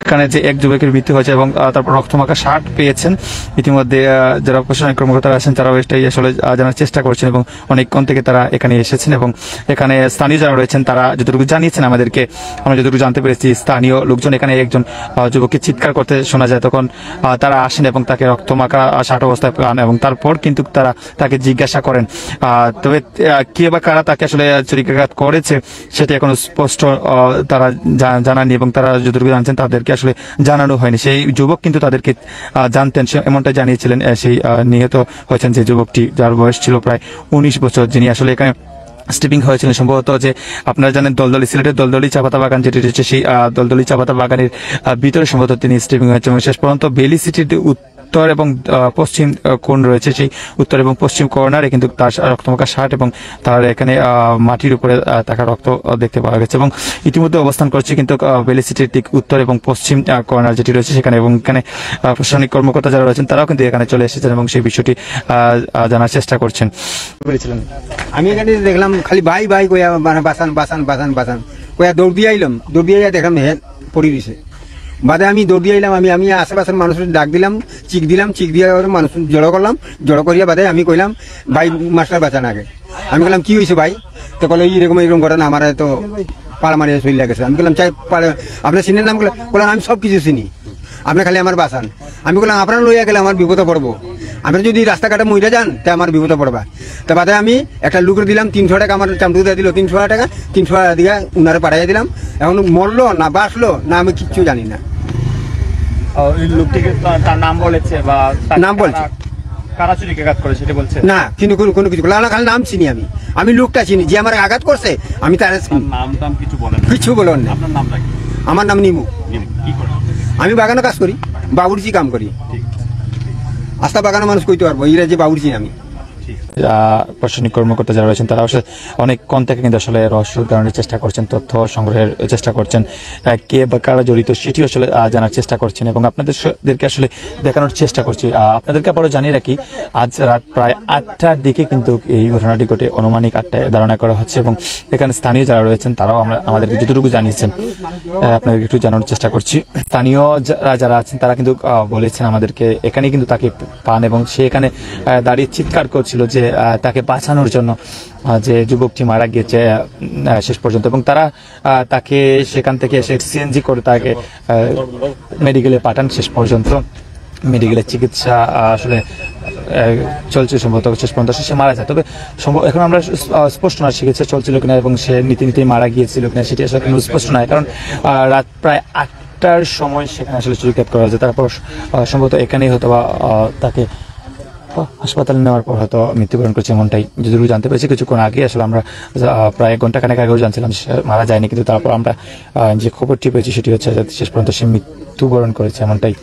এখানে যে এক যুবকের মৃত্যু হয়েছে এবং তারপর রক্তমাখা শার্ট পেয়েছেন। ইতিমধ্যে যারা প্রশাসনিক কর্মকর্তারা আছেন তারাও এটাই আসলে জানার চেষ্টা করছেন এবং অনেকক্ষণ থেকে তারা এখানে এসেছেন এবং এখানে স্থানীয় যারা রয়েছেন তারা যতটুকু জানিয়েছেন আমাদেরকে, আমরা যতটুকু জানতে পেরেছি স্থানীয় লোকজন এখানে একজন যুবককে চিৎকার করতে শোনা যায়, তখন তারা আসেন এবং তাকে রক্তমাখা শার্ট অবস্থায় পান এবং তারপর কিন্তু তারা তাকে জিজ্ঞাসা করেন। তবে কে বা কারা তাকে আসলে ছুরিকাঘাত করেছে সেটা এখনো স্পষ্ট তারা জানাননি এবং তারা যতটুকু জানছেন তাদেরকে আসলে জানানো হয়নি। সেই যুবক কিন্তু তাদেরকে জানতেন, এমনটা জানিয়েছিলেন সেই নিহত হয়েছেন যে যুবকটি, যার বয়স ছিল প্রায় 19 বছর, যিনি আসলে এখানে স্টিপিং হয়েছিলেন সম্ভবত। যে আপনারা জানেন দলদলি, সিলেটের দলদলি চা পাতা বাগান যেটি রয়েছে সেই দলদলি চা পাতা বাগানের ভিতরে সম্ভবত তিনি স্টিপিং হয়েছেন এবং শেষ পর্যন্ত বেলি সিটির উত্তর এবং পশ্চিম কোণ রয়েছে, সেই উত্তর এবং পশ্চিম কর্নারে কিন্তু তার রক্তমাখা শার্ট এবং তার এখানে মাটির উপরে থাকা রক্ত দেখতে পাওয়া গেছে এবং ইতিমধ্যে অবস্থান করছে কিন্তু বেলি সিটির ঠিক উত্তর এবং পশ্চিম কর্নার যেটি রয়েছে সেখানে, এবং এখানে প্রশাসনিক কর্মকর্তা যারা রয়েছেন তারাও কিন্তু এখানে চলে এসেছেন এবং সেই বিষয়টি জানার চেষ্টা করছেন। আমি এখানে দেখলাম খালি ভাই ভাই কয়া মানে বাসান বাসান বাসান বাসান কয়া দৌড় দিয়ে আইলাম, দৌড় দিয়ে দেখলাম হ্যাঁ পড়ি দিছে। বাদে আমি দৌড় দিয়ে আইলাম, আমি আশেপাশের মানুষের ডাক দিলাম, চিক দিয়ে মানুষ জড়ো করলাম, জড়ো করিয়া বাদে আমি কইলাম ভাই মাস্টার বাঁচান আগে। আমি বললাম কি হয়েছে ভাই? তো বলে এরকম ঘটনা, আমার তো পাড়া মারিয়ে চলে গেছে। আমি বললাম চাই আপনার চিনের নাম বললাম আমি সব কিছু চিনি, আপনি খালি আমার বাঁচান। আমি বললাম আপনারা লইয়া গেলে আমার বিপদে পড়বো, আপনি যদি রাস্তাঘাটে মইরা যান তা আমার বিপদে পড়বা। তা বাদে আমি একটা লুকের দিলাম 300 টাকা, আমার চামটু দিয়ে দিল 300 টাকা, 300 টাকা দিয়ে উনারে পাঠাইয়া দিলাম। এখন মরলো না বাঁচলো না আমি কিচ্ছু জানি না। লোকটিকে তার নাম বলেছে বা নাম বলছে, কারা ছুরিকাঘাত করে সেটা বলছে না, কিন্তু কোনো কিছু না, খালি নাম চিনি আমি লোকটা চিনি যে আমার আঘাত করছে, আমি তার নাম কিছু বলেন না। আপনার নামটা কি? আমার নাম নিমু। কি করে? আমি বাগানে কাজ করি, বাবুর্চি কাম করি। আস্থা বাগানের মানুষ কইতে পারবো এরা যে বাবুর্চি আমি। প্রশাসনিক কর্মকর্তা যারা রয়েছেন তারা আসলে অনেকক্ষণ থেকে কিন্তু আসলে রহস্য উদ্ঘাটনের চেষ্টা করছেন, তথ্য সংগ্রহের চেষ্টা করছেন, কে বা কারা জড়িত সেটিও আসলে জানার চেষ্টা করছেন এবং আপনাদেরকে আসলে দেখানোর চেষ্টা করছি। আপনাদেরকে আবারও জানিয়ে রাখি, আজ রাত প্রায় 8টার দিকে কিন্তু এই ঘটনাটি ঘটে, অনুমানিক 8টায় ধারণা করা হচ্ছে এবং এখানে স্থানীয় যারা রয়েছেন তারাও আমাদেরকে যতটুকু জানিয়েছেন আপনাদেরকে একটু জানানোর চেষ্টা করছি। স্থানীয় যারা আছেন তারা কিন্তু বলেছেন আমাদেরকে এখানে কিন্তু তাকে পান এবং সে এখানে দাঁড়িয়ে চিৎকার করছিল যে তাকে বাঁচানোর জন্য, যে যুবকটি মারা গিয়েছে শেষ পর্যন্ত, এবং তারা তাকে সেখান থেকে এসে সিএনজি করে তাকে মেডিকেলে পাঠান। শেষ পর্যন্ত মেডিকেলের চিকিৎসা আসলে চলছে, সম্ভবত শেষ পর্যন্ত সে মারা যায়। তবে এখন আমরা স্পষ্ট নয় চিকিৎসা চলছিল কিনা এবং সে নীতি মারা গিয়েছিল কিনা সেটি আসলে স্পষ্ট নয়, কারণ রাত প্রায় 8টার সময় সেখানে আসলে ছুরিকাঘাত করা হয়েছে। তারপর সম্ভবত এখানেই হয়তো বা তাকে হাসপাতালে নেওয়ার পর হয়তো মৃত্যুবরণ করেছে, এমনটাই যদিও জানতে পেরেছি কিছুক্ষণ আগে। আসলে আমরা প্রায় ঘন্টাখানেক আগেও জানছিলাম মারা যায়নি, কিন্তু তারপর আমরা যে খবরটি পেয়েছি সেটি হচ্ছে শেষ পর্যন্ত সে মৃত্যুবরণ করেছে, এমনটাই